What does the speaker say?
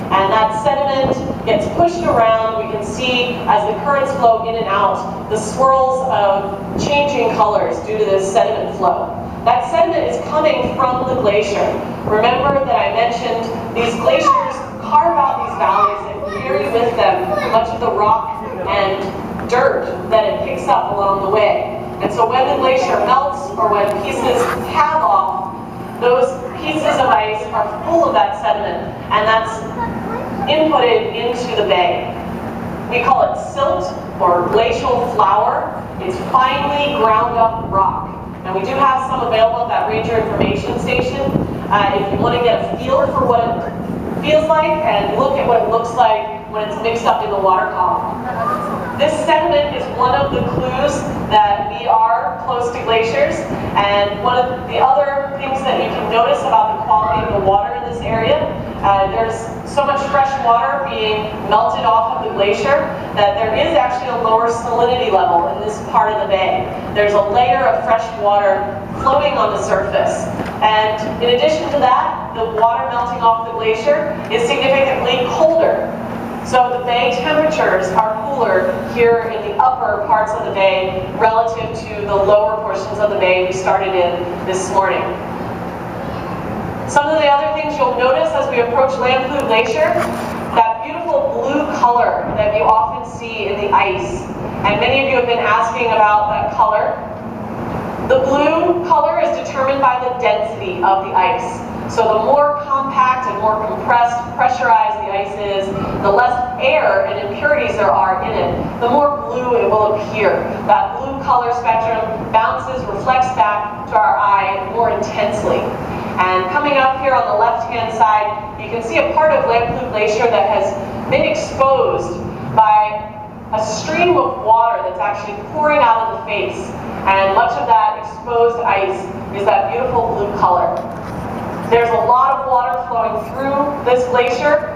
And that sediment gets pushed around. We can see, as the currents flow in and out, the swirls of changing colors due to this sediment flow. That sediment is coming from the glacier. Remember that I mentioned these glaciers carve out these valleys and carry with them much of the rock and dirt that it picks up along the way. And so when the glacier melts, or when pieces have off, those pieces of ice are full of that sediment, and that's inputted into the bay. We call it silt, or glacial flour. It's finely ground up rock. And we do have some available at that Ranger Information Station. If you want to get a feel for what it feels like and look at what it looks like when it's mixed up in the water column. This sediment is one of the clues that we are close to glaciers, and one of the other things that you can notice about the quality of the water in this area, there's so much fresh water being melted off of the glacier that there is actually a lower salinity level in this part of the bay. There's a layer of fresh water floating on the surface. And in addition to that, the water melting off the glacier is significantly colder. So the bay temperatures are cooler here in the upper parts of the bay relative to the lower portions of the bay we started in this morning. Some of the other things you'll notice as we approach Lamplugh Glacier, that beautiful blue color that you often see in the ice. And many of you have been asking about that color. The blue color is determined by the density of the ice. So the more compact and more compressed, pressurized the ice is, the less air and impurities there are in it, the more blue it will appear. That blue color spectrum bounces, reflects back to our eye more intensely. And coming up here on the left-hand side, you can see a part of Lamplugh Glacier that has been exposed by a stream of water that's actually pouring out of the face. And much of that exposed ice is that beautiful blue color. There's a lot of water flowing through this glacier,